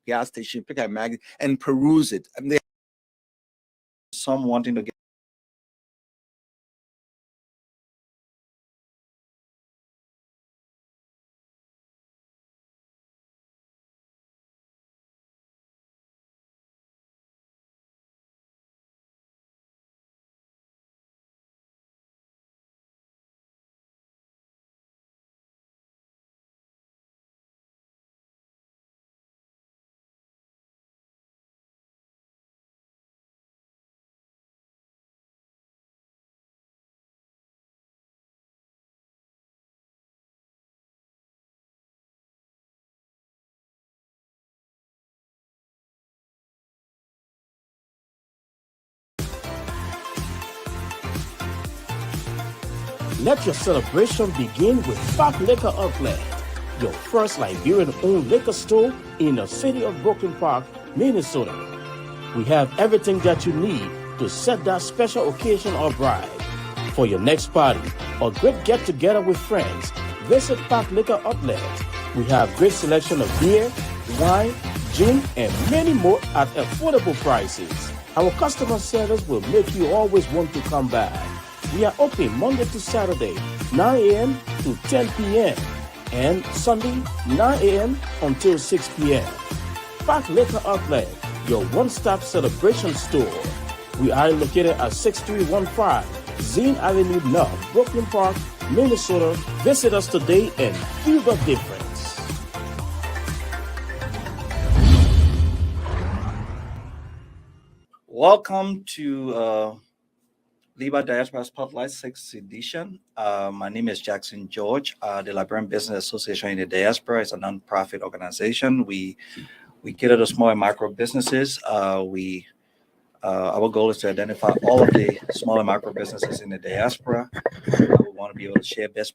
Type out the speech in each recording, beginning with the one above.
gas station, pick up a magazine, and peruse it. And some wanting to get Let your celebration begin with Park Liquor Outlet, your first Liberian-owned liquor store in the city of Brooklyn Park, Minnesota. We have everything that you need to set that special occasion or bride. For your next party or great get-together with friends, visit Park Liquor Outlet. We have great selection of beer, wine, gin, and many more at affordable prices. Our customer service will make you always want to come back. We are open Monday to Saturday, 9 a.m. to 10 p.m. and Sunday, 9 a.m. until 6 p.m. Park Liquor Outlet, your one-stop celebration store. We are located at 6315 Zine Avenue North, Brooklyn Park, Minnesota. Visit us today and feel the difference. welcome to LIBA Diaspora Spotlight 6th edition. My name is Jackson George. The Liberian Business Association in the Diaspora is a nonprofit organization. We cater to small and micro businesses. Our goal is to identify all of the small and micro businesses in the diaspora. We want to be able to share best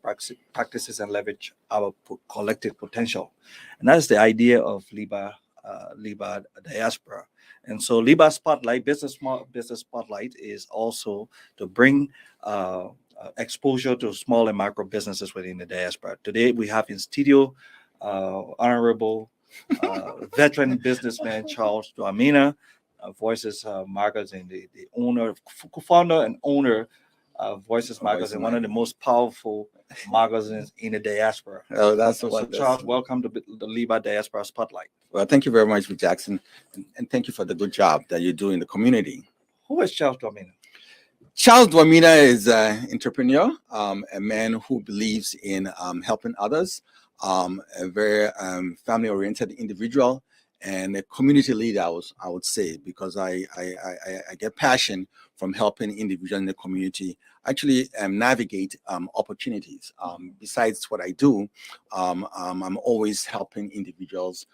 practices and leverage our collective potential. And that is the idea of LIBA Diaspora. And so LIBA Spotlight, Business Spotlight, is also to bring exposure to small and micro businesses within the diaspora. Today we have in studio Honorable veteran businessman Charles Dwamena, Voices Magazine, the owner, co-founder and owner of Voices Magazine, one of the most powerful magazines in the diaspora. Oh, that's so what. Charles, welcome to the LIBA Diaspora Spotlight. Well, thank you very much, Jackson, and thank you for the good job that you do in the community. Who is Charles Dwamena? Charles Dwamena is an entrepreneur, a man who believes in helping others, a very family-oriented individual, and a community leader, I would say, because I get passion from helping individuals in the community actually navigate opportunities. Besides what I do, I'm always helping individuals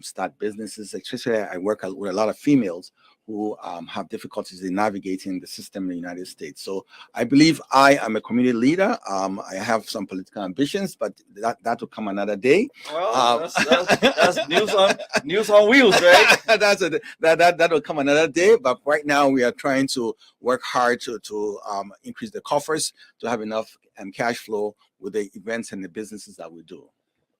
start businesses. Especially, I work with a lot of females who have difficulties in navigating the system in the United States. So I believe I am a community leader. I have some political ambitions, but that will come another day. Well, that's news on wheels, right? that will come another day. But right now we are trying to work hard to increase the coffers to have enough cash flow with the events and the businesses that we do.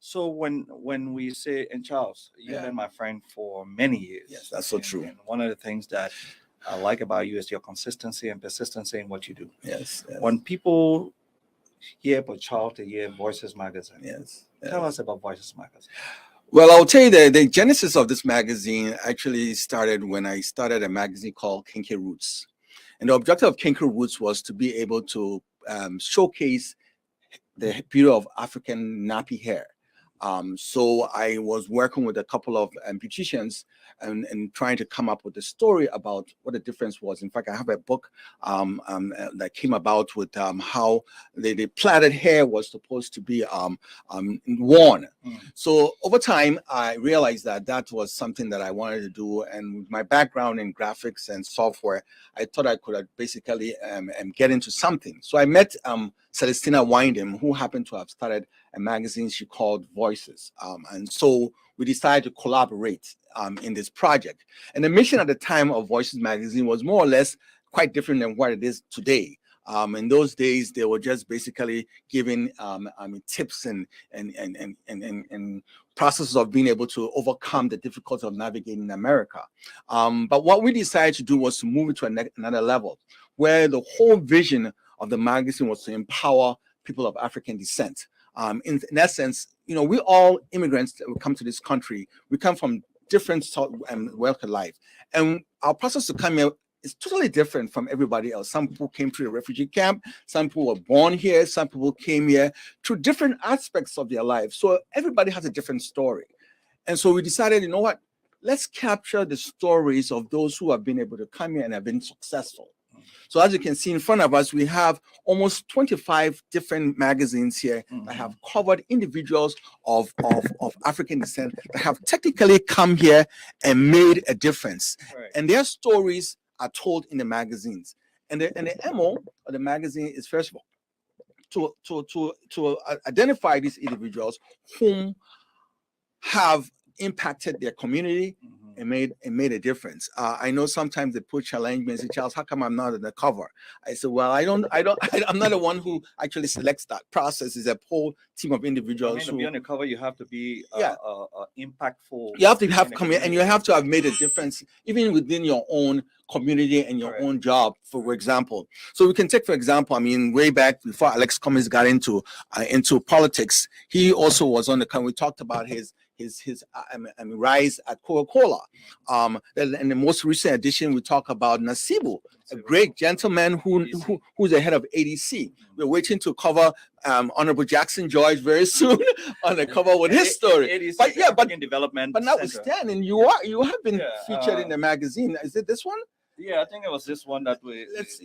So when we say, and Charles, you've been my friend for many years. Yes, that's so true. And one of the things that I like about you is your consistency and persistency in what you do. Yes. When people hear about Charles, they hear Voices Magazine. Yes. Tell us about Voices Magazine. Well, I'll tell you the genesis of this magazine actually started when I started a magazine called Kinky Roots. And the objective of Kinky Roots was to be able to showcase the beauty of African nappy hair. So I was working with a couple of beauticians and trying to come up with a story about what the difference was. In fact, I have a book that came about with how the plaited hair was supposed to be worn. So over time, I realized that was something that I wanted to do. And with my background in graphics and software, I thought I could basically get into something. So I met Celestina Windham, who happened to have started a magazine she called Voices. And so we decided to collaborate in this project. And the mission at the time of Voices magazine was more or less quite different than what it is today. In those days, they were just basically giving tips and processes of being able to overcome the difficulty of navigating America. But what we decided to do was to move it to another level, where the whole vision of the magazine was to empower people of African descent. In essence, we all immigrants that come to this country, we come from different walks of life, and our process to come here is totally different from everybody else. Some people came through the refugee camp, some people were born here, some people came here through different aspects of their life. So everybody has a different story. And so we decided, you know what, let's capture the stories of those who have been able to come here and have been successful. So as you can see in front of us, we have almost 25 different magazines here that have covered individuals of African descent that have technically come here and made a difference. Right. And their stories are told in the magazines. And the MO of the magazine is, first of all, to identify these individuals whom have impacted their community and made a difference. I know sometimes they put challenge me and say, Charles, how come I'm not on the cover? I said, well, I'm not the one who actually selects that process. It's a whole team of individuals. To be on the cover, you have to be impactful. You have to have come here, and you have to have made a difference, even within your own community and your own job, for example. So we can take, for example, way back before Alex Cummings got into politics, he also was on the cover. We talked about his rise at Coca-Cola. In the most recent edition, we talk about Nasibu, a great gentleman who's the head of ADC. We're waiting to cover Honorable Jackson George very soon on the cover with his story. ADC, but in development. But notwithstanding, you have been featured in the magazine. Is it this one? Yeah, I think it was this one that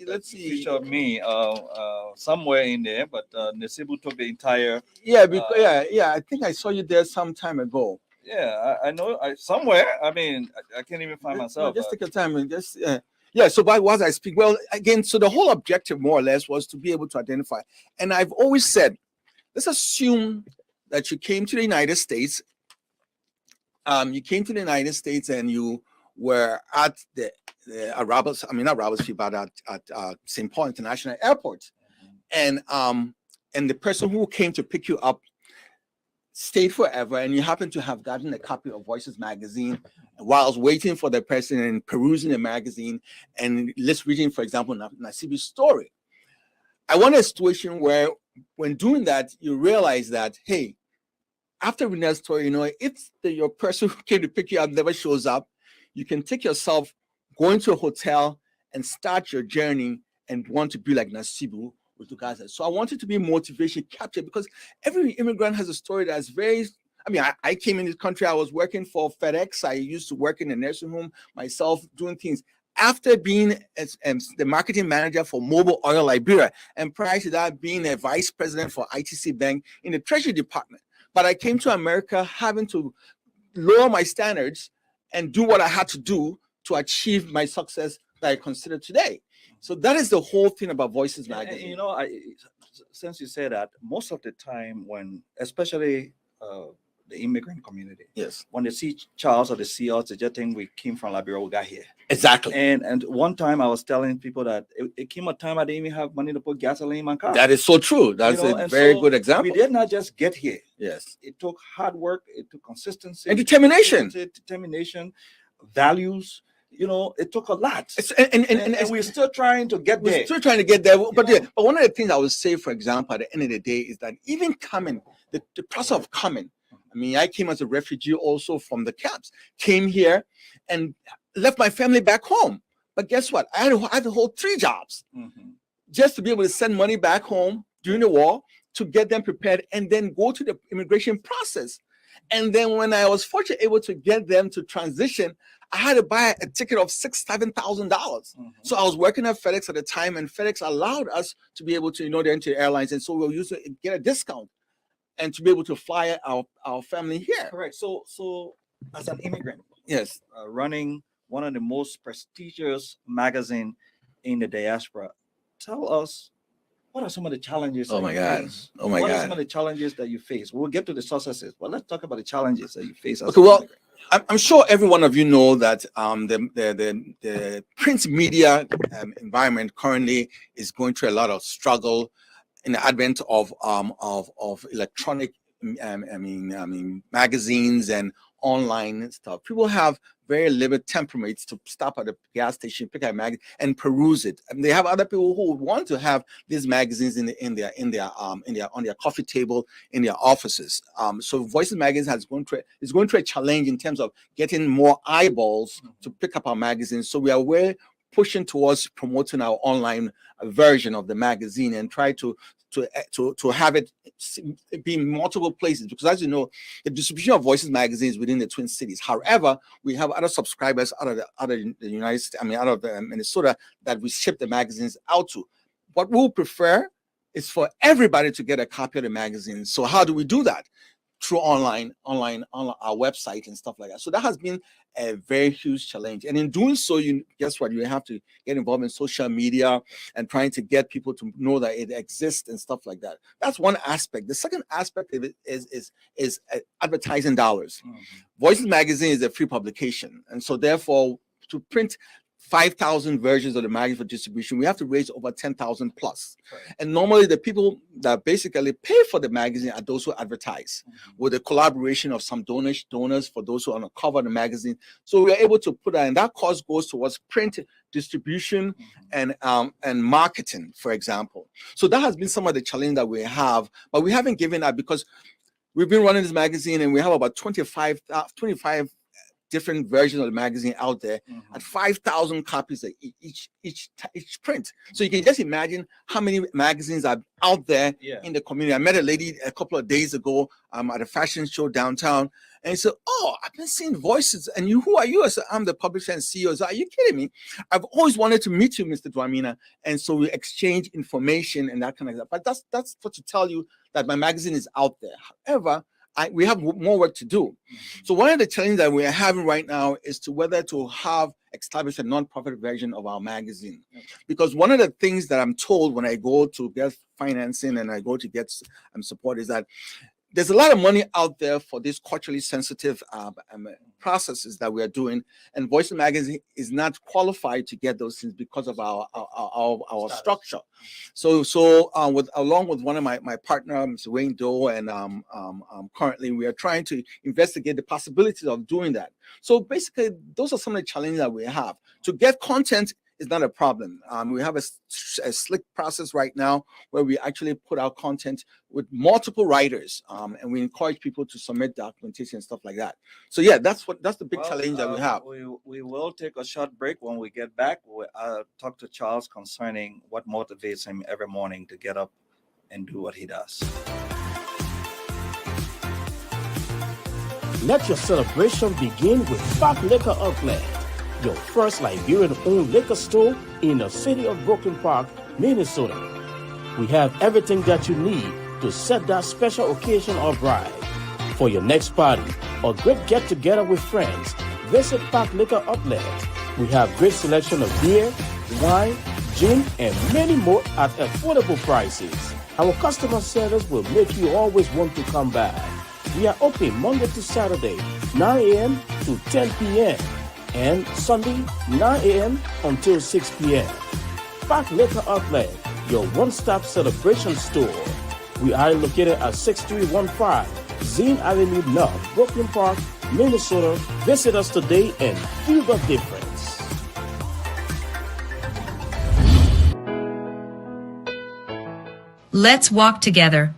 let's see. Featured me somewhere in there, but Nasibu took the entire. I think I saw you there some time ago. Yeah, I know. Somewhere. I can't even find myself. Just take your time and just. So while I speak, well, again, so the whole objective, more or less, was to be able to identify. And I've always said, let's assume that you came to the United States. You came to the United States and you were at the at St. Paul International Airport, and the person who came to pick you up stayed forever, and you happen to have gotten a copy of Voices magazine while waiting for the person and perusing the magazine and let's reading, for example, Nasibu's story. I want a situation where, when doing that, you realize that, hey, after reading that story, if your person who came to pick you up never shows up, you can take yourself, go into a hotel and start your journey and want to be like Nasibu with the guys. So I wanted to be motivation captured, because every immigrant has a story that's very, I came in this country, I was working for FedEx. I used to work in a nursing home myself, doing things. After being the marketing manager for Mobile Oil Liberia, and prior to that, being a vice president for ITC Bank in the Treasury Department. But I came to America having to lower my standards and do what I had to do to achieve my success that I consider today. So that is the whole thing about Voices magazine. Since you say that, most of the time when, especially the immigrant community, yes, when they see Charles or they see us, they just think we came from Liberia, we got here. Exactly. And one time I was telling people that it came a time I didn't even have money to put gasoline in my car. That is so true. That's a very good example. We did not just get here. Yes. It took hard work, it took consistency. And determination. Values. It took a lot. And we're still trying to get there. We're still trying to get there. But one of the things I would say, for example, at the end of the day, is that even coming, the process of coming, I came as a refugee also from the camps, came here and left my family back home. But guess what? I had to hold 3 jobs just to be able to send money back home during the war, to get them prepared, and then go to the immigration process. And then when I was fortunately able to get them to transition, I had to buy a ticket of $7,000. So I was working at FedEx at the time, and FedEx allowed us to be able to, they're into airlines, and so we'll use it, get a discount, and to be able to fly our family here. Correct. So as an immigrant, yes, running one of the most prestigious magazine in the diaspora, tell us, what are some of the challenges? What are some of the challenges that you face? We'll get to the successes, but let's talk about the challenges that you face. Okay, well, I'm sure every one of you know that the print media environment currently is going through a lot of struggle in the advent of electronic, magazines and online stuff. People have very limited temperaments to stop at a gas station, pick up a magazine, and peruse it. And they have other people who want to have these magazines on their coffee table in their offices. So Voices Magazine is going through a challenge in terms of getting more eyeballs to pick up our magazines. So we are pushing towards promoting our online version of the magazine and try to have it be in multiple places, because as you know, the distribution of Voices magazines within the Twin Cities. However, we have other subscribers out of the United States, out of Minnesota, that we ship the magazines out to. What we'll prefer is for everybody to get a copy of the magazine. So how do we do that? Through online on our website and stuff like that. So that has been a very huge challenge. And in doing so, guess what? You have to get involved in social media and trying to get people to know that it exists and stuff like that. That's one aspect. The second aspect of it is advertising dollars. Voices Magazine is a free publication. And so therefore, to print 5,000 versions of the magazine for distribution, we have to raise over 10,000 plus. Right. And normally the people that basically pay for the magazine are those who advertise, with the collaboration of some donors for those who are on the cover of the magazine. So we are able to put that, and that cost goes towards print distribution and marketing, for example. So that has been some of the challenge that we have, but we haven't given up, because we've been running this magazine and we have about 25 different versions of the magazine out there at 5,000 copies of each print. So you can just imagine how many magazines are out there in the community. I met a lady a couple of days ago at a fashion show downtown, and he said, "Oh, I've been seeing Voices, and who are you?" I said, "I'm the publisher and CEO." I said, "Are you kidding me? I've always wanted to meet you, Mr. Dwamina." And so we exchange information and that kind of stuff. But that's what to tell you that my magazine is out there. However, we have more work to do. So one of the challenges that we are having right now is to whether to establish a non-profit version of our magazine. Because one of the things that I'm told when I go to get financing and I go to get support is that there's a lot of money out there for these culturally sensitive processes that we are doing, and Voices Magazine is not qualified to get those things because of our structure. So along with one of my partner, Mr. Wayne Doe, and currently we are trying to investigate the possibilities of doing that. So basically, those are some of the challenges that we have. To get content is not a problem. We have a slick process right now where we actually put out content with multiple writers, and we encourage people to submit documentation and stuff like that. So yeah, that's the big challenge that we have. We will take a short break. When we get back, I'll talk to Charles concerning what motivates him every morning to get up and do what he does. Let your celebration begin with Park Liquor Outlet, your first Liberian-owned liquor store in the city of Brooklyn Park, Minnesota. We have everything that you need to set that special occasion or bride. For your next party or great get-together with friends, visit Park Liquor Outlet. We have great selection of beer, wine, gin, and many more at affordable prices. Our customer service will make you always want to come back. We are open Monday to Saturday, 9 a.m. to 10 p.m. and Sunday, 9 a.m. until 6 p.m. Park Liquor Outlet, your one-stop celebration store. We are located at 6315 Zine Avenue North, Brooklyn Park, Minnesota. Visit us today and feel the difference. Let's walk together.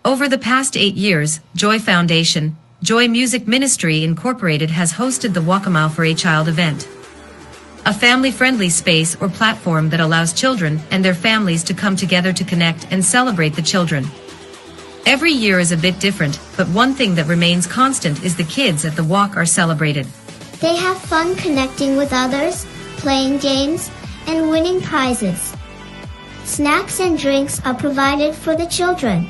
Over the past 8 years, Joy Foundation, Joy Music Ministry Incorporated has hosted the Walk a Mile for a Child event. A family-friendly space or platform that allows children and their families to come together to connect and celebrate the children. Every year is a bit different, but one thing that remains constant is the kids at the walk are celebrated. They have fun connecting with others, playing games, and winning prizes. Snacks and drinks are provided for the children.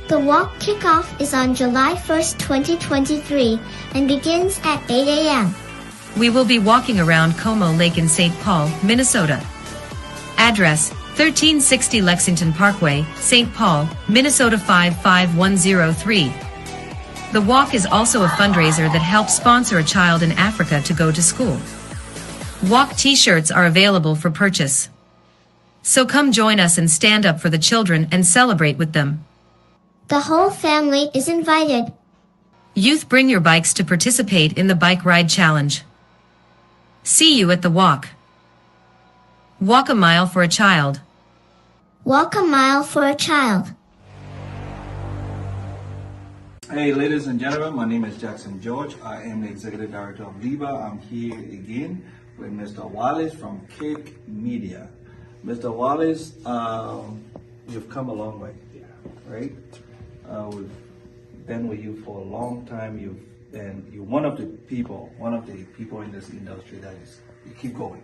The walk kickoff is on July 1st, 2023, and begins at 8 a.m. We will be walking around Como Lake in St. Paul, Minnesota. Address, 1360 Lexington Parkway, St. Paul, Minnesota 55103. The walk is also a fundraiser that helps sponsor a child in Africa to go to school. Walk t-shirts are available for purchase. So come join us and stand up for the children and celebrate with them. The whole family is invited. Youth, bring your bikes to participate in the bike ride challenge. See you at the walk. Walk a mile for a child. Walk a mile for a child. Hey, ladies and gentlemen, my name is Jackson George. I am the Executive Director of LIBA. I'm here again with Mr. Wallace from Cake Media. Mr. Wallace, you've come a long way, right? We've been with you for a long time. You're one of the people in this industry you keep going.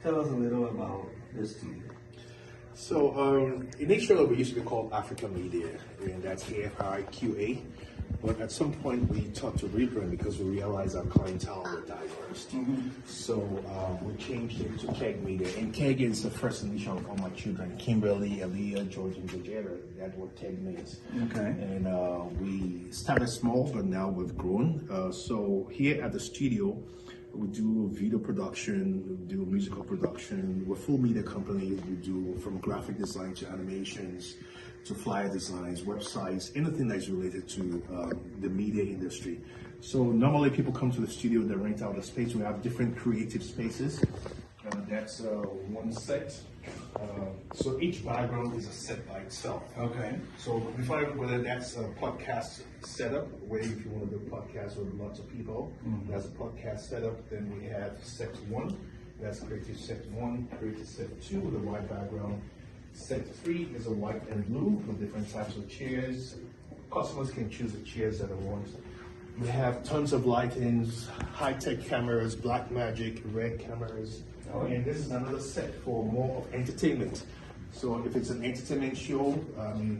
Tell us a little about this team. So initially we used to be called Africa Media, and that's AFRIQA. But at some point we thought to rebrand because we realized our clientele were diverse. So we changed it to Keg Media. And Keg is the first initial of all my children, Kimberly, Aaliyah, George, and Georgetta. That's what Keg means. Okay. And we started small, but now we've grown. So here at the studio, we do video production, we do musical production. We're a full media company. We do from graphic design to animations, to flyer designs, websites, anything that's related to the media industry. So normally people come to the studio, they rent out the space. We have different creative spaces. That's one set. So each background is a set by itself. Okay. So we find whether that's a podcast setup, where if you want to do a podcast with lots of people, that's a podcast setup. Then we have set 1, that's creative set 1, creative set 2 with a white background. Set 3 is a white and blue with different types of chairs. Customers can choose the chairs that they want. We have tons of lightings, high-tech cameras, black magic, red cameras. And this is another set for more of entertainment. So if it's an entertainment show,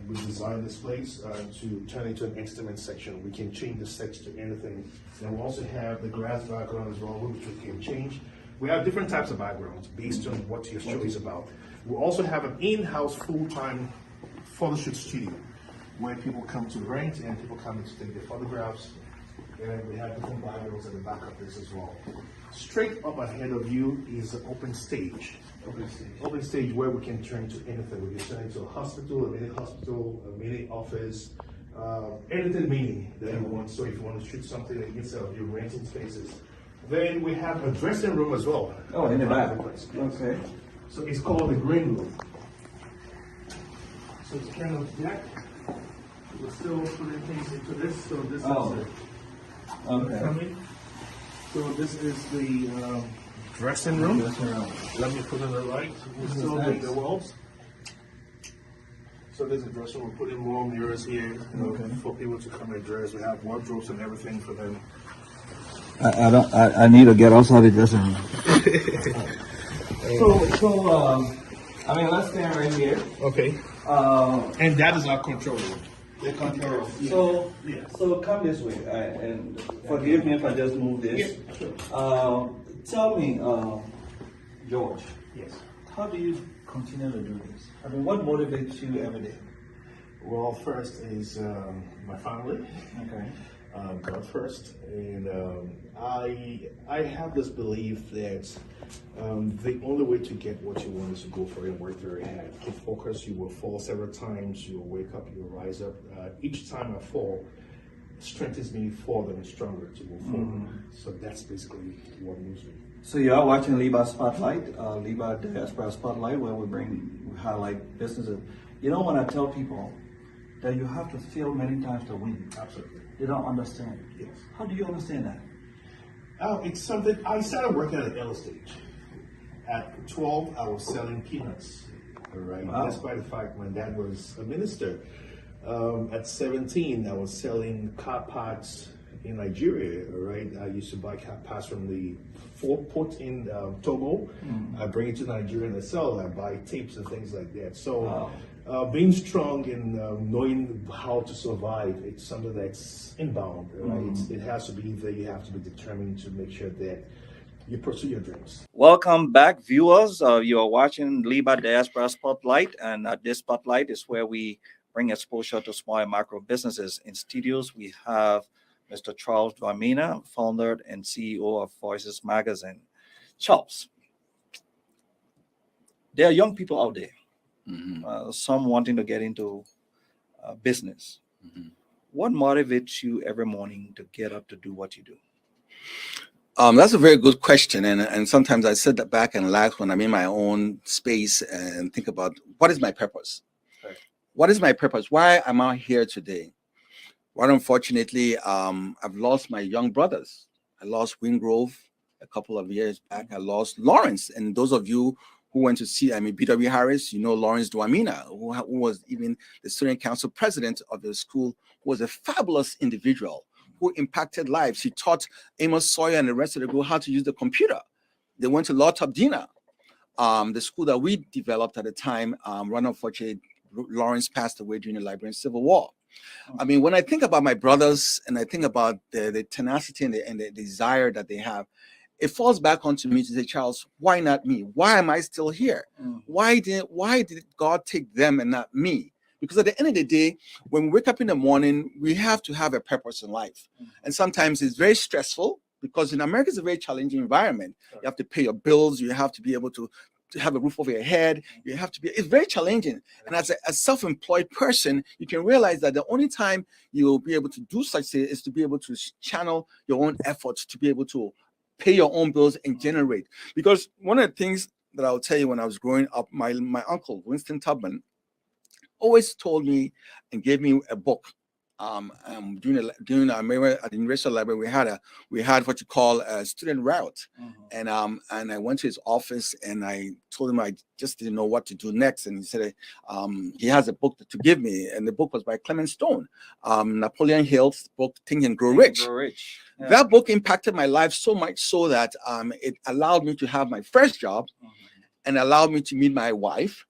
we designed this place to turn into an entertainment section. We can change the sets to anything. And we also have the glass background as well, which we can change. We have different types of backgrounds based on what your show is about. We also have an in-house full-time photo shoot studio where people come to rent and people come to take their photographs. And we have different backgrounds at the back of this as well. Straight up ahead of you is an open stage. Open stage where we can turn to anything. We can turn into a hospital, a mini office, anything mini that you want. So if you want to shoot something instead of your renting spaces. Then we have a dressing room as well. Oh, in the back. Okay. So it's called the green room. So it's kind of black. We're still putting things into this. So this is okay. So this is the dressing room. Let me put in the light. We're still doing the walls. So there's a dressing room. We're putting more mirrors here for people to come and dress. We have wardrobes and everything for them. I need to get outside the dressing room. Let's stand right here. Okay. And that is our control room. The control room. So come this way, and forgive me if I just move this. Yeah, sure. Tell me, George. Yes. How do you continue to do this? What motivates you every day? Well, first is my family. Okay. God first, and I have this belief that the only way to get what you want is to go for it and work very hard. Keep focus. You will fall several times. You will wake up. You will rise up. Each time I fall, strengthens me further and stronger to move forward. So that's basically what moves me. So you are watching LIBA Spotlight, LIBA Diaspora Spotlight, where we highlight businesses. You know, when I tell people that you have to fail many times to win. Absolutely. They don't understand. Yes. How do you understand that? It's something, I started working at an early stage. At 12, I was selling peanuts, all right? Wow. Despite the fact my dad was a minister. At 17, I was selling car parts in Nigeria, all right? I used to buy car parts from the port in Togo. I bring it to Nigeria and I sell it. I buy tapes and things like that. So being strong and knowing how to survive, it's something that's inbound, right? It has to be there. You have to be determined to make sure that you pursue your dreams. Welcome back, viewers. You are watching LIBA Diaspora Spotlight, and this spotlight is where we bring exposure to small and micro businesses. In studios, we have Mr. Charles Dwamina, founder and CEO of Voices Magazine. Charles, there are young people out there, some wanting to get into business. What motivates you every morning to get up to do what you do? That's a very good question, and sometimes I sit back and laugh when I'm in my own space and think about what is my purpose. Right. What is my purpose? Why am I here today? Well, unfortunately, I've lost my young brothers. I lost Wingrove a couple of years back. I lost Lawrence, and those of you who went to see, B.W. Harris, you know Lawrence Dwamina, who was even the student council president of the school, who was a fabulous individual who impacted lives. He taught Amos Sawyer and the rest of the group how to use the computer. They went to Law Tabdina, the school that we developed at the time. Unfortunately, Lawrence passed away during the Liberian Civil War. When I think about my brothers and I think about the tenacity and the desire that they have, it falls back onto me to say, Charles, why not me? Why am I still here? Why did God take them and not me? Because at the end of the day, when we wake up in the morning, we have to have a purpose in life. And sometimes it's very stressful because in America, it's a very challenging environment. You have to pay your bills. You have to be able to have a roof over your head. You have to be, it's very challenging. And as a self-employed person, you can realize that the only time you will be able to do such thing is to be able to channel your own efforts, to be able to pay your own bills and generate. Because one of the things that I'll tell you when I was growing up, my uncle, Winston Tubman, always told me and gave me a book. During our at the University Library, we had what you call a student route, and I went to his office and I told him I just didn't know what to do next, and he said he has a book to give me, and the book was by Clement Stone, Napoleon Hill's book Think and Grow Rich. Yeah. That book impacted my life so much so that it allowed me to have my first job, and allowed me to meet my wife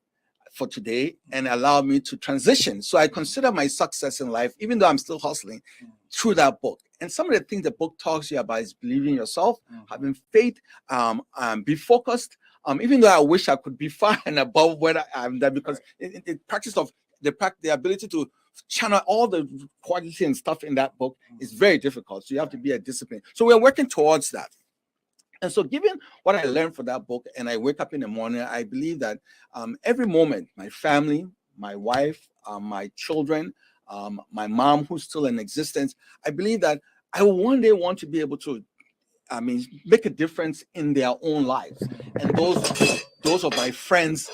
for today, and allowed me to transition. So I consider my success in life, even though I'm still hustling, through that book. And some of the things the book talks to you about is believing in yourself, having faith, be focused. Even though I wish I could be far and above where I am, because the practice of the ability to channel all the quality and stuff in that book is very difficult. So you have to be a discipline. So we're working towards that. And so given what I learned from that book, and I wake up in the morning, I believe that every moment, my family, my wife, my children, my mom, who's still in existence, I believe that I will one day want to be able to, make a difference in their own lives. And those are my friends.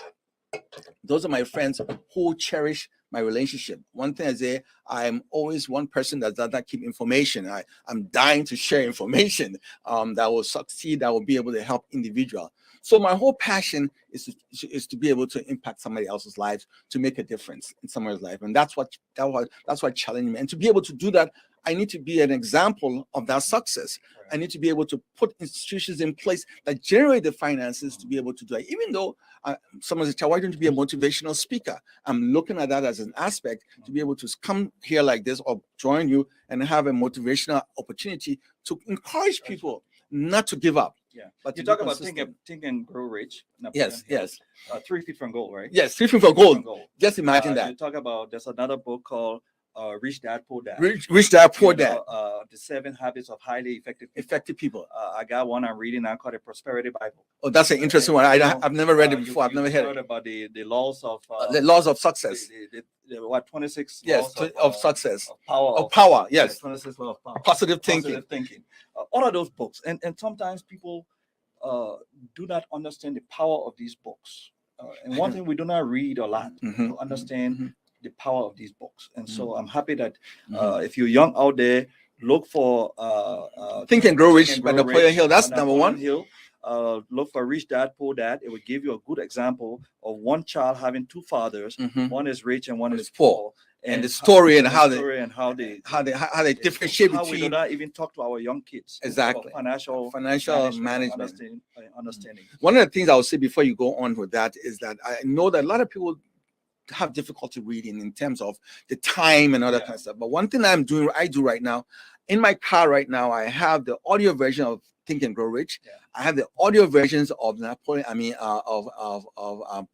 Those are my friends who cherish my relationship. One thing I say, I'm always one person that does not keep information. I'm dying to share information that will succeed, that will be able to help individuals. So my whole passion is to be able to impact somebody else's lives, to make a difference in somebody's life. And that's what challenged me. And to be able to do that, I need to be an example of that success. I need to be able to put institutions in place that generate the finances to be able to do it. Even though someone says, why don't you be a motivational speaker? I'm looking at that as an aspect to be able to come here like this or join you and have a motivational opportunity to encourage people not to give up. Yeah, but you talk about think and grow rich. Yes. 3 feet from goal, right? Yes, 3 feet from goal. Just imagine that. You talk about, there's another book called Rich Dad Poor Dad. Rich Dad Poor Dad. The 7 Habits of Highly Effective People. I got one I'm reading now called the Prosperity Bible. Oh, that's an interesting one. I've never read it before. I've never heard about the laws of the laws of success. The 26 yes laws of success. Of power. Yes. 26 laws of power. Positive thinking. All of those books, and sometimes people do not understand the power of these books. And one thing we do not read a lot to understand the power of these books. And so I'm happy that if you're young out there, look for Think and Grow Rich by Napoleon Hill. That's number one. Look for Rich Dad Poor Dad. It will give you a good example of one child having 2 fathers. One is rich and one is poor. And the story and how they differentiate how between. We do not even talk to our young kids. Exactly. Financial management. Understanding. One of the things I will say before you go on with that is that I know that a lot of people have difficulty reading in terms of the time and other kind of stuff. But one thing I do right now, in my car right now, I have the audio version of Think and Grow Rich. Yeah. I have the audio versions of Napoleon.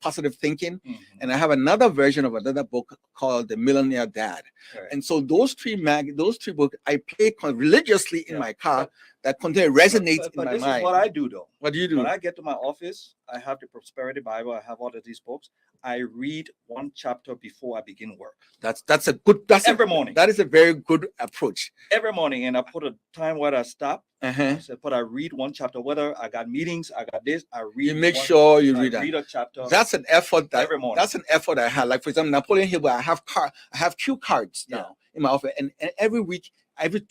Positive Thinking, and I have another version of another book called The Millionaire Dad. Right. And so those three books I play religiously in my car that contain resonates but in my this mind. is what I do though. What do you do? When I get to my office, I have the Prosperity Bible. I have all of these books. I read one chapter before I begin work. That's a good. Every morning. That is a very good approach. Every morning, and I put a time where I stop. Uh-huh. I said, but I read one chapter. Whether I got meetings, I got this. I read. You make sure you read that. Read a chapter. That's an effort. Every morning. That's an effort I had. Like for example, Napoleon Hill, I have cue cards now in my office, and every week. Every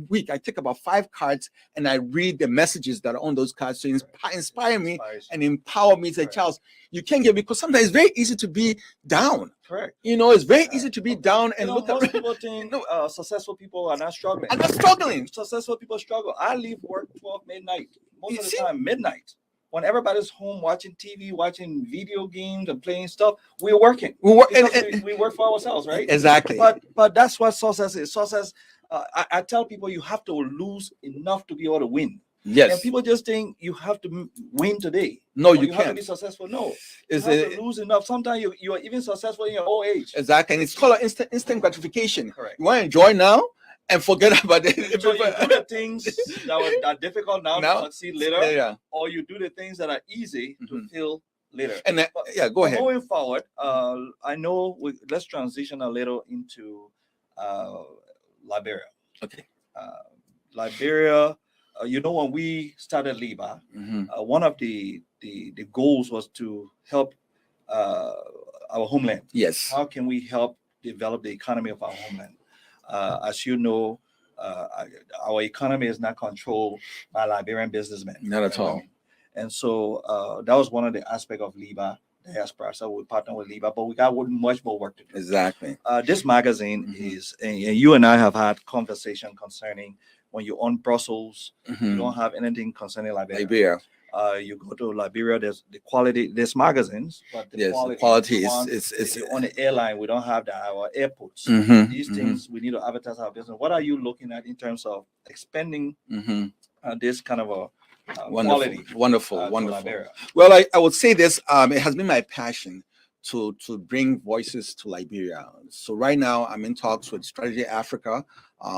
week, I take about 5 cards and I read the messages that are on those cards to inspire me and empower me. Say, Charles, you can't get, because sometimes it's very easy to be down. Correct. It's very easy to be down and look most at people think successful people are not struggling. I'm not struggling. Successful people struggle. I leave work 12 midnight. Most of the see? time, midnight. When everybody's home watching TV, watching video games and playing stuff, we're working. We work for ourselves, right? Exactly. But that's what success is. Success. I tell people you have to lose enough to be able to win. Yes. And people just think you have to win today. No, you have to can't. be successful. No. You have to lose enough. Sometimes you are even successful in your old age. Exactly. And it's called instant gratification. Correct. You want to enjoy now and forget about it. So you do the things that are difficult now to succeed later, or you do the things that are easy to feel later. And go ahead. Going forward, I know let's transition a little into Liberia. Okay. Liberia, when we started LIBA, one of the goals was to help our homeland. Yes. How can we help develop the economy of our homeland? As you know, our economy is not controlled by Liberian businessmen. Not at all. And so that was one of the aspects of LIBA Diaspora. So we partner with LIBA, but we got much more work to do. Exactly. This magazine is, and you and I have had conversation concerning when you're on Brussels, you don't have anything concerning Liberia. You go to Liberia, there's the quality, there's magazines, but the quality is on the airline. We don't have that. Our airports, these things, we need to advertise our business. What are you looking at in terms of expanding this kind of a quality? Wonderful. Well, I would say this, it has been my passion to bring voices to Liberia. So right now I'm in talks with Strategy Africa,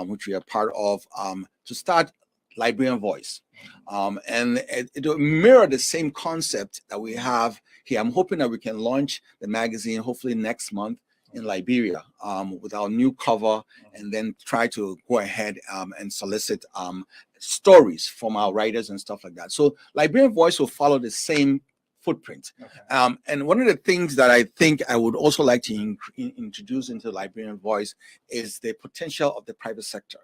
which we are part of, to start Liberian Voice. And it will mirror the same concept that we have here. I'm hoping that we can launch the magazine hopefully next month in Liberia with our new cover, and then try to go ahead and solicit stories from our writers and stuff like that. So Liberian Voice will follow the same footprint. Okay. And one of the things that I think I would also like to introduce into Liberian Voice is the potential of the private sector.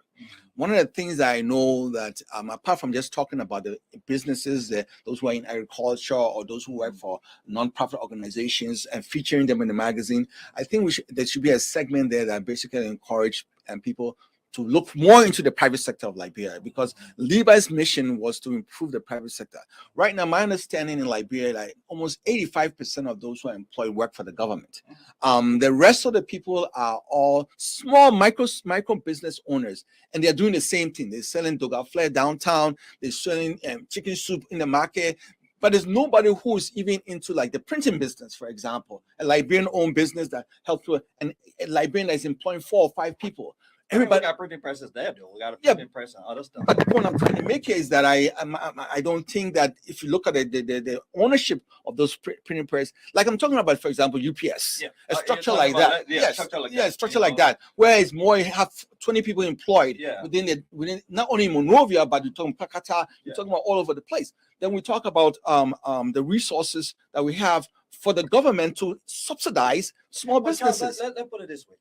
One of the things that I know that apart from just talking about the businesses, those who are in agriculture or those who work for nonprofit organizations and featuring them in the magazine, I think there should be a segment there that basically encourage people to look more into the private sector of Liberia, because LIBA's mission was to improve the private sector. Right now, my understanding in Liberia, like almost 85% of those who are employed work for the government. The rest of the people are all small micro business owners, and they're doing the same thing. They're selling doga flare downtown. They're selling chicken soup in the market. But there's nobody who is even into like the printing business, for example, a Liberian-owned business that helps with, and a Liberian that is employing 4 or 5 people. Everybody got printing presses there, though. We got a printing press and other stuff. But the point I'm trying to make is that I don't think that if you look at the ownership of those printing press, like I'm talking about, for example, UPS, a structure like that, structure like that, where it's more, you have 20 people employed within not only Monrovia, but you're talking Pakata, you're talking about all over the place. Then we talk about the resources that we have for the government to subsidize small businesses. Let's put it this way.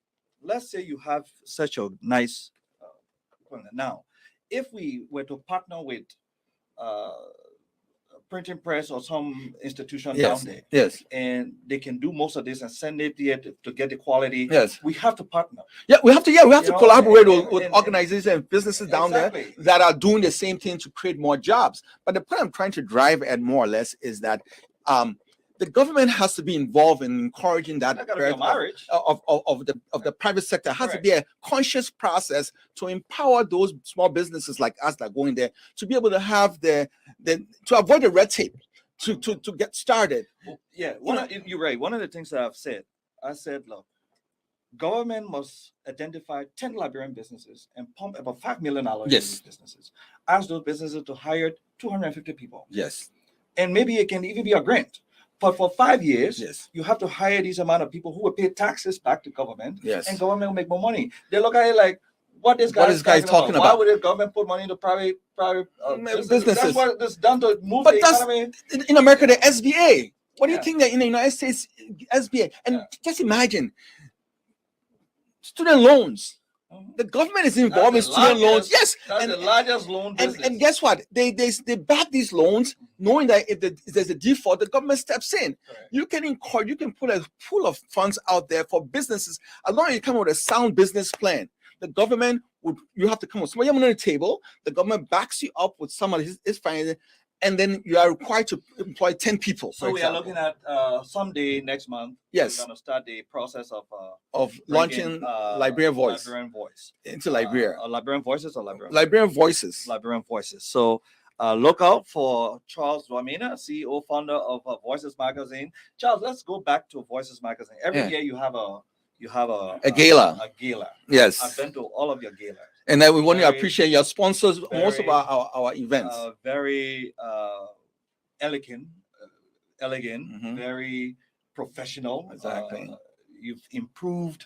Let's say you have such a nice now, if we were to partner with a printing press or some institution down there, and they can do most of this and send it here to get the quality, we have to partner. We have to collaborate with organizations and businesses down there that are doing the same thing to create more jobs. But the point I'm trying to drive at more or less is that the government has to be involved in encouraging that That gotta be a marriage. of the private sector. It has to be a conscious process to empower those small businesses like us that go in there to be able to have to avoid the red tape to get started. Yeah, you're right. One of the things that I said, look, government must identify 10 Liberian businesses and pump about $5 million into these businesses. Ask those businesses to hire 250 people. Yes. And maybe it can even be a grant. But for 5 years, Yes. you have to hire these amount of people who will pay taxes back to government. Yes. And government will make more money. They look at it like, what this guy is talking about? Why would the government put money into private businesses? That's what it's done to move the economy. In America, the SBA. What do you think that in the United States, SBA? And just imagine, student loans. The government is involved in student loans. Yes, that's the largest loan business. And guess what? They back these loans, knowing that if there's a default, the government steps in. Correct. You can put a pool of funds out there for businesses as long as you come up with a sound business plan. The government you have to come with some money on the table. The government backs you up with some of his finances, and then you are required to employ 10 people. So we are looking at someday next month. Yes. We're going to start the process of launching Liberian Voice. Liberian Voice into Liberia. Liberian Voices or Liberian? Liberian Voices. Liberian Voices. So look out for Charles Dwamina, CEO, founder of Voices Magazine. Charles, let's go back to Voices Magazine. Every year you have a gala. A gala. Yes. I've been to all of your galas. And then we want to appreciate your sponsors, most of our events. Very elegant, very professional. Exactly. You've improved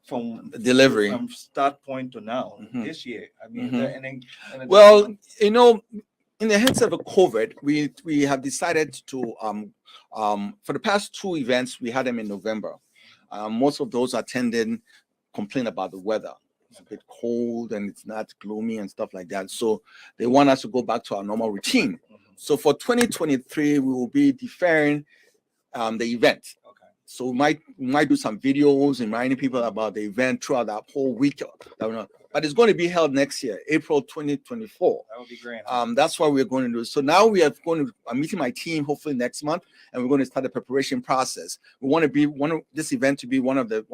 from delivery from start point to now this year. I mean, well, you know, in the heads of COVID, we have decided to for the past 2 events, we had them in November. Most of those attended complain about the weather. It's a bit cold and it's not gloomy and stuff like that. So they want us to go back to our normal routine. So for 2023, we will be deferring the event. Okay. So we might do some videos reminding people about the event throughout that whole week. But it's going to be held next year, April 2024. That would be great. That's what we're going to do. So now I'm meeting my team hopefully next month, and we're going to start the preparation process. We want to be this event to be one of the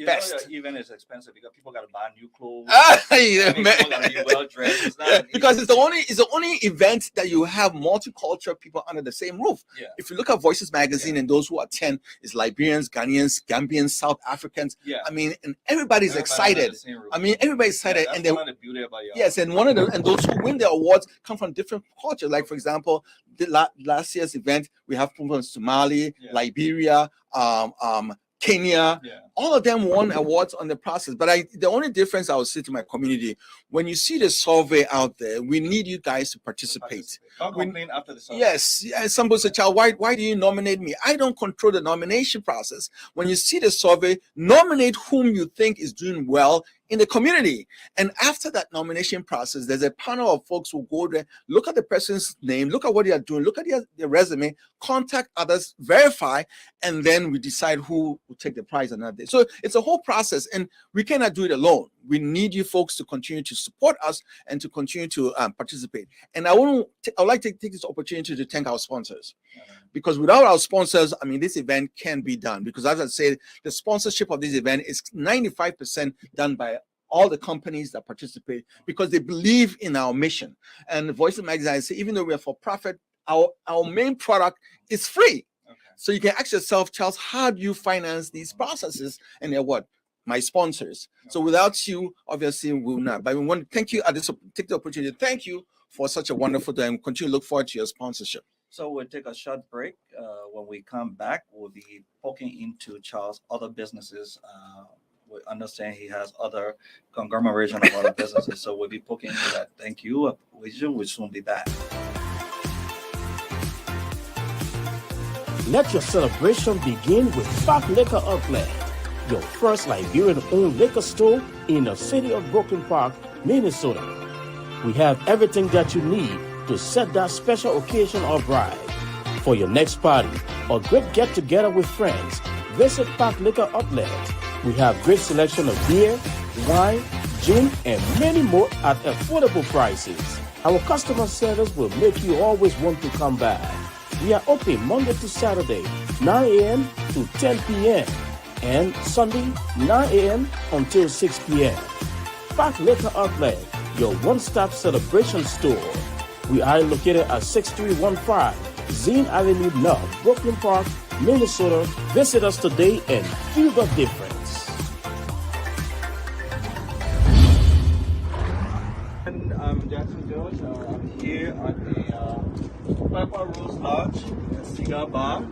best. Know your event is expensive because people got to buy new clothes. People got to be well dressed. Because it's the only event that you have multicultural people under the same roof. Yeah. If you look at Voices Magazine and those who attend is Liberians, Ghanaians, Gambians, South Africans. Yeah. I mean, and everybody's excited. I mean, everybody's excited. That's and one of the beauty about y'all. yes, and those who win the awards come from different cultures. Like for example, the last year's event, we have people from Somalia, Liberia, Kenya. Yeah. All of them won awards on the process. But the only difference I would say to my community, when you see the survey out there, we need you guys to participate. Don't complain after the survey. Yes, and somebody said, "Child, why do you nominate me?" I don't control the nomination process. When you see the survey, nominate whom you think is doing well in the community. And after that nomination process, there's a panel of folks who go there, look at the person's name, look at what they are doing, look at their resume, contact others, verify, and then we decide who will take the prize another day. So it's a whole process, and we cannot do it alone. We need you folks to continue to support us and to continue to participate. And I would like to take this opportunity to thank our sponsors, because without our sponsors, I mean, this event can be done. Because as I said, the sponsorship of this event is 95% done by all the companies that participate because they believe in our mission. And Voices Magazine, I say, even though we are for profit, our main product is free. Okay. So you can ask yourself, Charles, how do you finance these processes? And they're what? My sponsors. So without you, obviously, we will not. But we want to thank you take the opportunity to thank you for such a wonderful day, and continue to look forward to your sponsorship. So we'll take a short break. When we come back, we'll be poking into Charles' other businesses. We understand he has other conglomeration of other businesses, so we'll be poking into that. Thank you. We'll soon be back. Let your celebration begin with Park Liquor Outlet, your first Liberian-owned liquor store in the city of Brooklyn Park, Minnesota. We have everything that you need to set that special occasion or ride. For your next party or great get-together with friends, visit Park Liquor Outlet. We have great selection of beer, wine, gin, and many more at affordable prices. Our customer service will make you always want to come back. We are open Monday to Saturday, 9 a.m. to 10 p.m. and Sunday, 9 a.m. until 6 p.m. Park Liquor Outlet, your one-stop celebration store. We are located at 6315 Zine Avenue North, Brooklyn Park, Minnesota. Visit us today and feel the difference. I'm Jackson George. I'm here at the Papa Rose Lodge and Cigar Bar.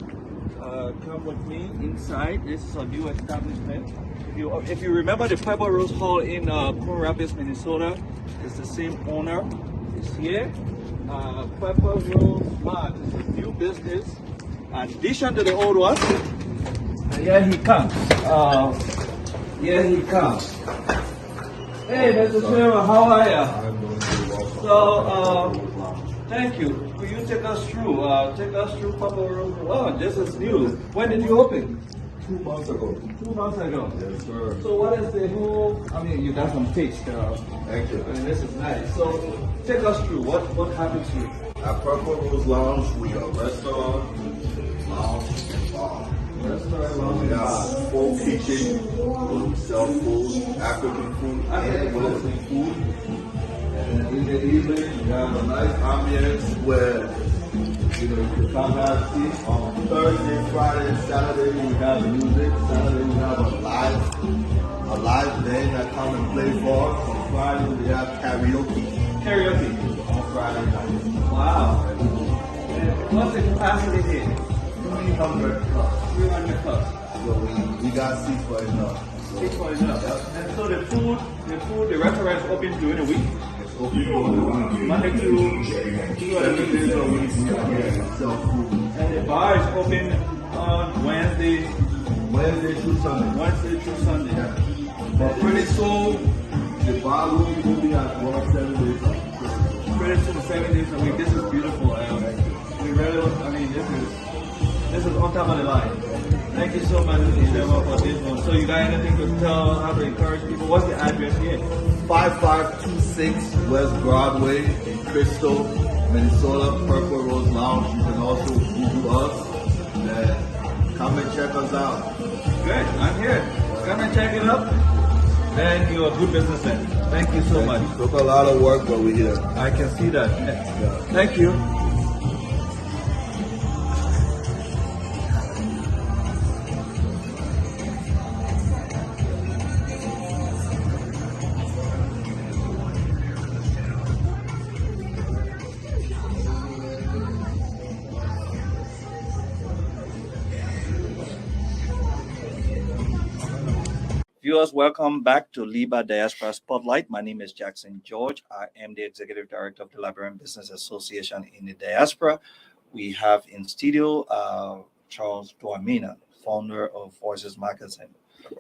Come with me inside. This is a new establishment. If you remember the Papa Rose Hall in Coon Rapids, Minnesota, it's the same owner. It's here. Papa Rose Lodge is a new business, addition to the old one. And here he comes. Here he comes. Hey, Mr. Sarah, how are you? So, thank you. Will you take us through Papa Rose? Oh, this is new. When did you open? 2 months ago. 2 months ago. Yes, sir. So what is the whole, I mean, you got some taste. Thank you. And this is nice. So take us through what happened to you. At Purple Rose Lounge, we are restaurant, lounge, and bar. Restaurant, So lounge, we and got bar. full kitchen, where we sell food, African food, and Western food. And in the evening, we have a nice ambience where you can come out see. On Thursday, Friday, and Saturday, we have music. Saturday, we have a live band that come and play for us. On Friday, we have karaoke. Karaoke. On Friday night. Wow. And what's the capacity here? 300 plus. 300 plus. So we got seats for enough. So 6.0. And so the the restaurant is open during the week? it's open for the week. Monday to 7 days a week we are here and sell food. and the bar is open on Wednesday Wednesday through Sunday. Sunday. But pretty soon, the bar will be moving at 7 days a week. Pretty soon, 7 days a week. This is beautiful. We really, I mean, this is on top of the line. Thank you so much, Mr. for this one. So you got anything to tell, how to encourage people? What's the address here? 5526 West Broadway in Crystal, Minnesota, Purple Rose Lounge. You can also Google us. And come and check us out. Good, I'm here. Come and check it out. And you're a good businessman. Thank you so much. Took a lot of work, but we're here. I can see that. Thank you. Viewers, welcome back to LIBA Diaspora Spotlight. My name is Jackson George. I am the Executive Director of the Liberian Business Association in the Diaspora. We have in studio Charles Duamina, founder of Voices Magazine.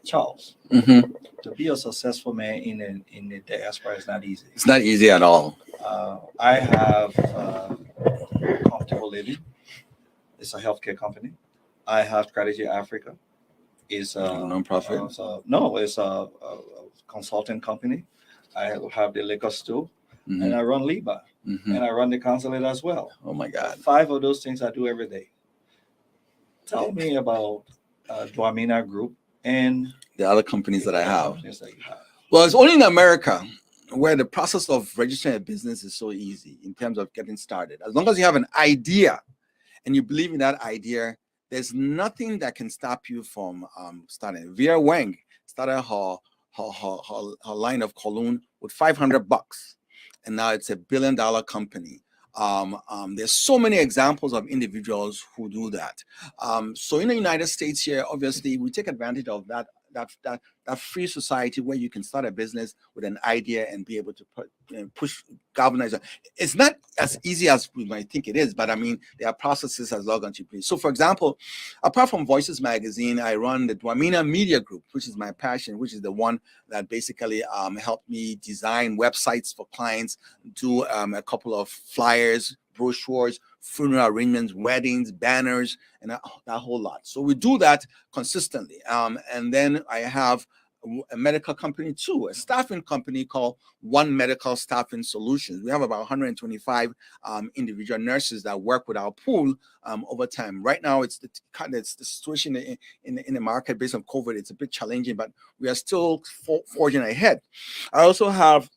Charles, to be a successful man in the diaspora is not easy. It's not easy at all. I have Comfortable Living. It's a healthcare company. I have Strategy Africa. It's a Non-profit? It's a consulting company. I have the liquor store, Mhm. and I run LIBA, Mhm. and I run the consulate as well. Oh my God. 5 of those things I do every day. Tell me about Duamina Group and The other companies that I the have. companies that you have. Well, it's only in America where the process of registering a business is so easy in terms of getting started. As long as you have an idea and you believe in that idea, there's nothing that can stop you from starting. Vera Wang started her line of cologne with $500, and now it's $1 billion company. There's so many examples of individuals who do that. So in the United States here, obviously, we take advantage of that free society where you can start a business with an idea and be able to push, galvanize. It's not as easy as we might think it is, but I mean, there are processes as long as you please. So for example, apart from Voices Magazine, I run the Duamina Media Group, which is my passion, which is the one that basically helped me design websites for clients, do a couple of flyers, brochures, funeral arrangements, weddings, banners, and that whole lot. So we do that consistently. And then I have a medical company too, a staffing company called One Medical Staffing Solutions. We have about 125 individual nurses that work with our pool over time. Right now, it's the situation in the market based on COVID. It's a bit challenging, but we are still forging ahead. I also have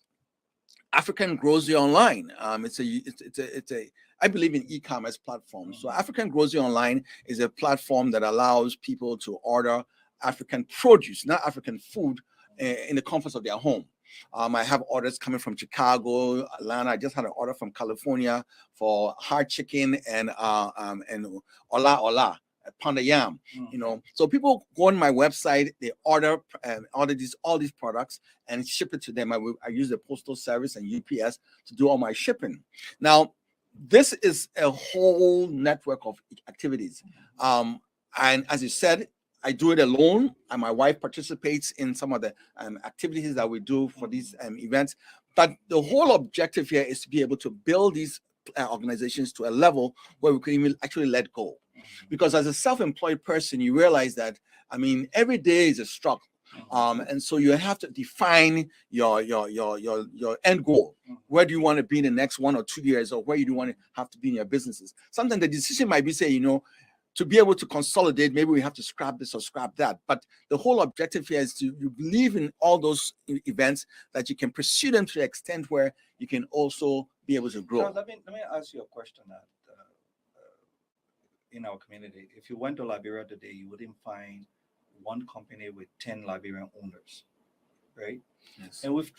African Grocery Online. It's a I believe in e-commerce platforms. So African Grocery Online is a platform that allows people to order African produce, not African food, in the comforts of their home. I have orders coming from Chicago, Atlanta. I just had an order from California for hard chicken and ola, pound of yam. You know, so people go on my website, they order all these products and ship it to them. I use the postal service and UPS to do all my shipping. Now, this is a whole network of activities. And as you said, I do it alone, and my wife participates in some of the activities that we do for these events. But the whole objective here is to be able to build these organizations to a level where we can even actually let go. Because as a self-employed person, you realize that, I mean, every day is a struggle. And so you have to define your end goal. Where do you want to be in the next 1 or 2 years, or where you do want to have to be in your businesses? Sometimes the decision might be, say, you know, to be able to consolidate, maybe we have to scrap this or scrap that. But the whole objective here is to you believe in all those events, that you can pursue them to the extent where you can also be able to grow. Now, let me ask you a question that in our community, if you went to Liberia today, you wouldn't find one company with 10 Liberian owners, right? Yes. And we've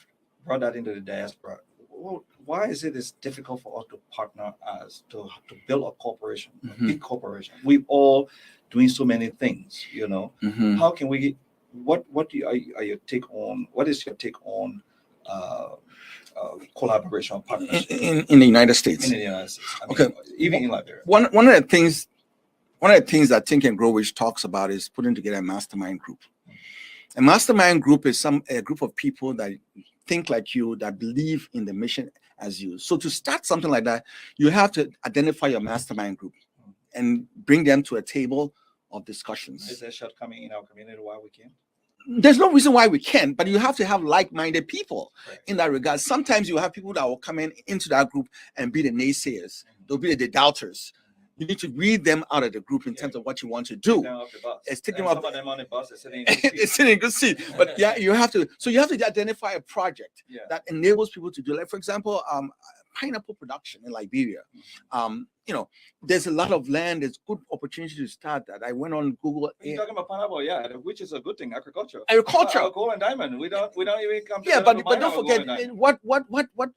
brought that into the diaspora. Well, why is it difficult for us to partner to build a corporation, a big corporation? We're all doing so many things, you know. How can we? What are your take on? What is your take on collaboration partnership in the United States? In the United States, I mean, okay, even in Liberia. One of the things that Think and Grow Rich talks about is putting together a mastermind group. A mastermind group is a group of people that think like you, that believe in the mission as you. So to start something like that, you have to identify your mastermind group and bring them to a table of discussions. Is there shortcoming in our community why we can't? There's no reason why we can't, but you have to have like-minded people in that regard. Sometimes you have people that will come into that group and be the naysayers. They'll be the doubters. You need to read them out of the group in terms of what you want to do. It's taking them some of them on the bus. They're sitting in a good seat. But yeah, you have to identify a project that enables people to do. Like, for example, pineapple production in Liberia. You know, there's a lot of land. There's good opportunity to start that. I went on Google. You're talking about pineapple, yeah, which is a good thing. Agriculture. Gold and diamond. We don't even come. Yeah, but don't forget what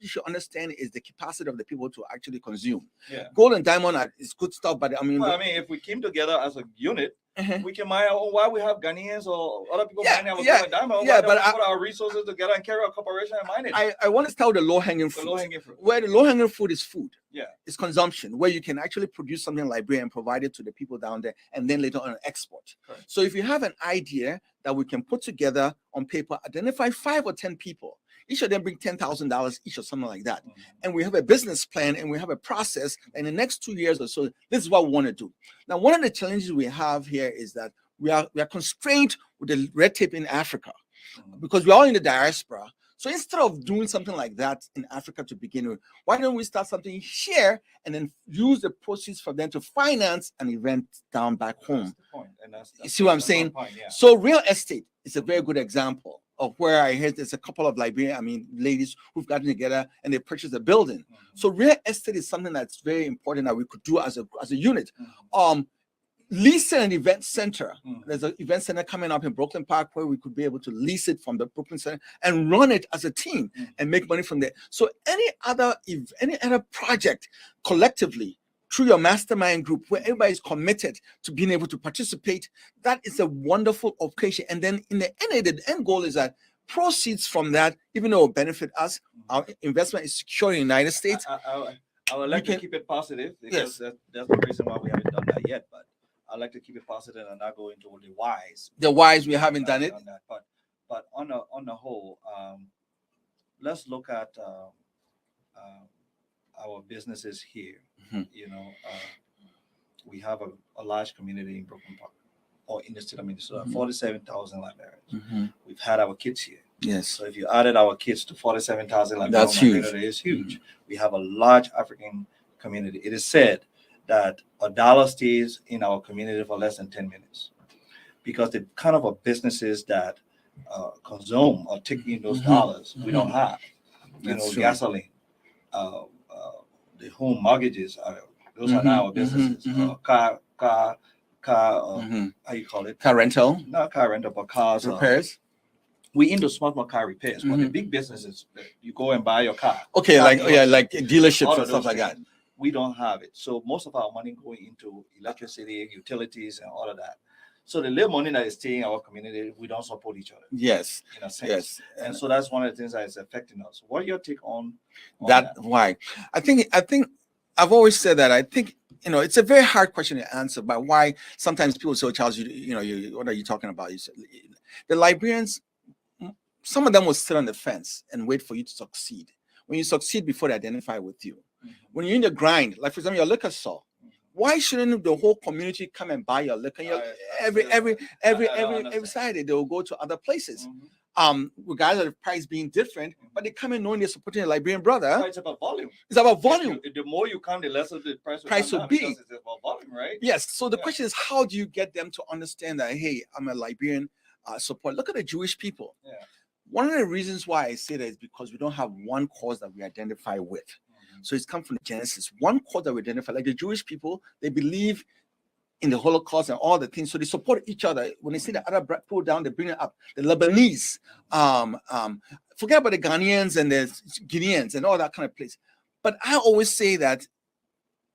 you should understand is the capacity of the people to actually consume. Yeah. Gold and diamond is good stuff, but I mean, if we came together as a unit, we can mine our own. Why we have Ghanaians or other people mining our gold and diamond? Why don't we put our resources together and carry a corporation and mine it? I want to start with the low-hanging fruit. Where the low-hanging fruit is food. Yeah. It's consumption, where you can actually produce something like Liberia and provide it to the people down there, and then later on export. Correct. So if you have an idea that we can put together on paper, identify 5 or 10 people, each of them bring $10,000 each or something like that. And we have a business plan and we have a process. In the next 2 years or so, this is what we want to do. Now, one of the challenges we have here is that we are constrained with the red tape in Africa because we're all in the diaspora. So instead of doing something like that in Africa to begin with, why don't we start something here and then use the proceeds for them to finance an event down back home? That's the point. And that's you see what I'm saying? Point, yeah. So real estate is a very good example of where I heard there's a couple of ladies who've gotten together and they purchased a building. So real estate is something that's very important that we could do as a unit. Lease an event center. There's an event center coming up in Brooklyn Park where we could be able to lease it from the Brooklyn Center and run it as a team and make money from there. So any other project collectively through your mastermind group where everybody is committed to being able to participate, that is a wonderful occasion. And then in the end goal is that proceeds from that, even though it will benefit us, our investment is secure in the United States. I would like to keep it positive because that's the reason why we haven't done that yet. But I like to keep it positive and not go into the whys. The whys, we haven't done it. But on the whole, let's look at our businesses here. You know, we have a large community in Brooklyn Park. or in the state of Minnesota, 47,000 librarians. Mm-hmm. We've had our kids here. Yes. So if you added our kids to 47,000 librarians, That's huge. it's huge. We have a large African community. It is said that $1 stays in our community for less than 10 minutes because the kind of businesses that consume or take in those dollars, we don't have. That's true. Gasoline, the home mortgages, those are now our businesses. Car, how you call it? Car rental. Not car rental, but cars. Repairs. We into small car repairs, but the big businesses, you go and buy your car. Okay, car like dealerships all and of stuff those like that. things. We don't have it. So most of our money going into electricity, utilities, and all of that. So the little money that is staying in our community, we don't support each other. Yes. In a sense. Yes. And so that's one of the things that is affecting us. What are your take on that? Why? I think I've always said that. I think it's a very hard question to answer. But why sometimes people say, Charles, what are you talking about? You said, the librarians, some of them will sit on the fence and wait for you to succeed. When you succeed before they identify with you. When you're in the grind, like for example, your liquor store, why shouldn't the whole community come and buy your liquor? Every Saturday they will go to other places. Regardless of the price being different, but they come in knowing they're supporting a librarian brother. It's about volume. It's about volume. The more you come, the lesser the price will be. Because it's about volume, right? Yes. So the question is, how do you get them to understand that, hey, I'm a librarian support? Look at the Jewish people. Yeah. One of the reasons why I say that is because we don't have one cause that we identify with. So it's come from Genesis. One cause that we identify, like the Jewish people, they believe in the Holocaust and all the things. So they support each other. When they see the other people down, they bring it up. The Lebanese, forget about the Ghanaians and the Guineans and all that kind of place. But I always say that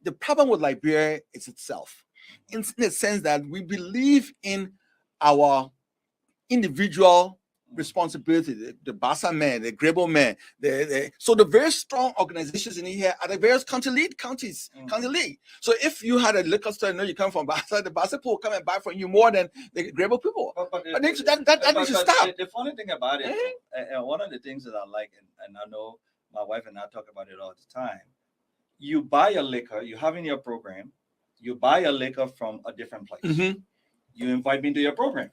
the problem with Liberia is itself, in the sense that we believe in our individual responsibility, the Bassa men, the Grebo men, so the very strong organizations in here are the various county leagues. So if you had a liquor store, you come from Bassa, the Bassa people will come and buy from you more than the Grebo people. But that needs to stop. The funny thing about it, and one of the things that I like, and I know my wife and I talk about it all the time, you buy a liquor, you have in your program, you buy a liquor from a different place. You invite me to your program.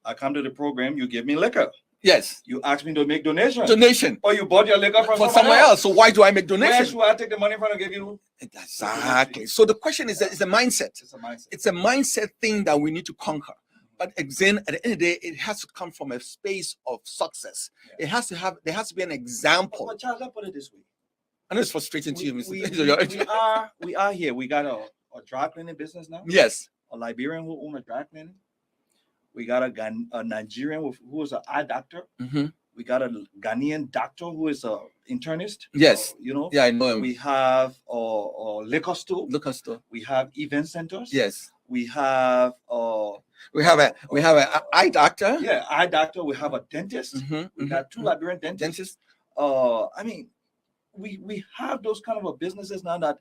I come to the program, you give me liquor. Yes. You ask me to make donation. Or you bought your liquor from somewhere else. So why do I make donation? Where should I take the money from to give you? Exactly. So the question is that it's a mindset. It's a mindset thing that we need to conquer. But again, at the end of the day, it has to come from a space of success. There has to be an example. But Charles, let's put it this way. I know it's frustrating to you, Mr. We are here. We got a dry cleaning business now. Yes. A Liberian who owns a dry cleaning. We got a Nigerian who is an eye doctor. We got a Ghanaian doctor who is an internist. Yes. Yeah, I know him. We have a liquor store. We have event centers. Yes. We have an eye doctor. Yeah, eye doctor. We have a dentist. We got 2 Liberian dentists. I mean, we have those kind of businesses now that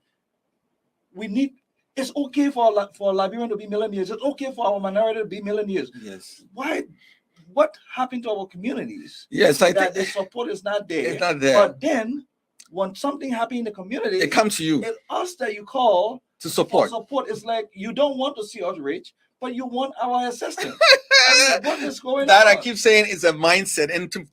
we need. It's okay for a Liberian to be millionaires. It's okay for our minority to be millionaires. Yes. Why? What happened to our communities? Yes, I think the support is not there. It's not there. But then, when something happens in the community, it comes to you. It's us that you call to support. Support is like you don't want to see us rich, but you want our assistance. What is going on? That I keep saying is a mindset, and to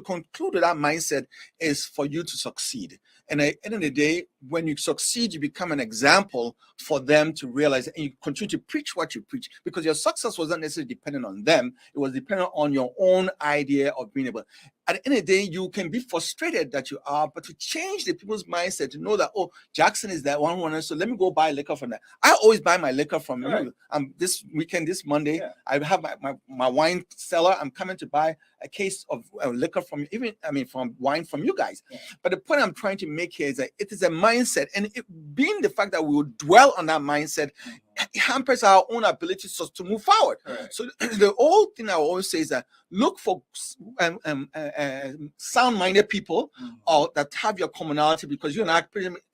conclude with that mindset is for you to succeed. And at the end of the day, when you succeed, you become an example for them to realize, and you continue to preach what you preach, because your success was not necessarily dependent on them. It was dependent on your own idea of being able. At the end of the day, you can be frustrated that you are, but to change the people's mindset, to know that, oh, Jackson is that one, so let me go buy liquor from that. I always buy my liquor from this weekend, this Monday, I have my wine cellar. I'm coming to buy a case of liquor from wine from you guys. But the point I'm trying to make here is that it is a mindset, and it being the fact that we will dwell on that mindset, it hampers our own ability to move forward. So the old thing I always say is that look for sound-minded people or that have your commonality, because you and I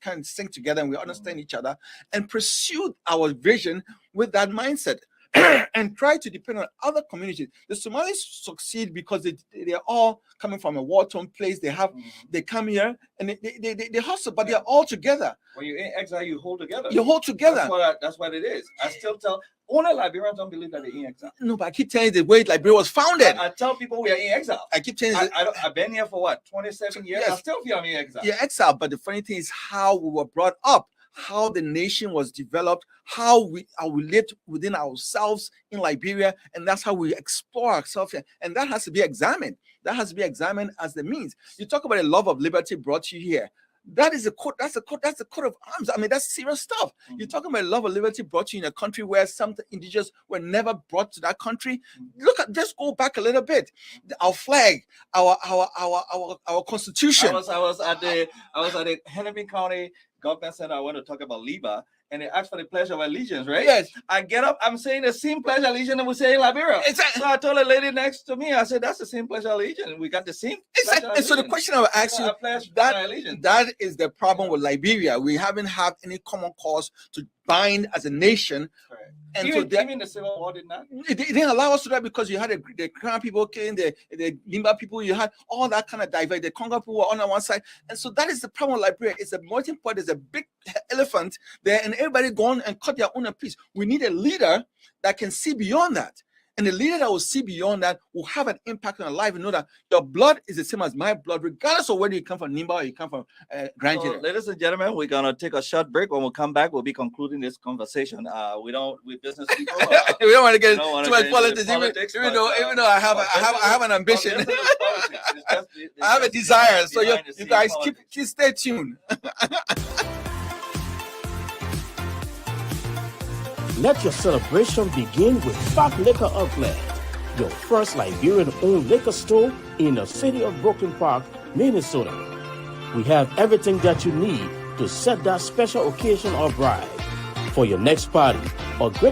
can sing together and we understand each other, and pursue our vision with that mindset. and try to depend on other communities. The Somalis succeed because they're all coming from a war-torn place. They come here and they hustle, but they're all together. When you're in exile, you hold together. You hold together. That's what it is. I still tell only Liberians don't believe that they're in exile. No, but I keep telling you the way Liberia was founded. I tell people we are in exile. I keep telling you. I've been here for what, 27 years? Yes. I still feel I'm in exile. Yeah, exile. But the funny thing is how we were brought up, how the nation was developed, how we lived within ourselves in Liberia, and that's how we explore ourselves here. And that has to be examined. That has to be examined as the means. You talk about the love of liberty brought you here. That is a coat. That's a coat of arms. I mean, that's serious stuff. You're talking about love of liberty brought you in a country where some indigenous were never brought to that country. Just go back a little bit. Our flag, our constitution. I was at the Hennepin County Government Center. I want to talk about LIBA, and they asked for the Pledge of Allegiance, right? Yes. I get up, I'm saying the same Pledge of Allegiance that we say in Liberia. Exactly. So I told the lady next to me, I said, that's the same Pledge of Allegiance. We got the same. Exactly. And so the question I would ask you, that is the problem with Liberia. We haven't had any common cause to bind as a nation. Correct. And even the Civil War did not. It didn't allow us to do that because you had the Crown people came, the Limba people, you had all that kind of divide. The Congo people were on one side. And so that is the problem with Liberia. It's a melting pot, there's a big elephant there, and everybody gone and cut their own piece. We need a leader that can see beyond that. And the leader that will see beyond that will have an impact on your life and know that your blood is the same as my blood, regardless of whether you come from Nimba or you come from Grand So, ladies and gentlemen, we're gonna take a short break. When we come back, we'll be concluding this conversation. We business people. We don't want to get too much politics, even though I have an ambition. I have a desire. So you guys keep stay tuned. Let your celebration begin with Fat Liquor Outlet, your first Liberian-owned liquor store in the city of Brooklyn Park, Minnesota. We have everything that you need to set that special occasion or bride. For your next party or great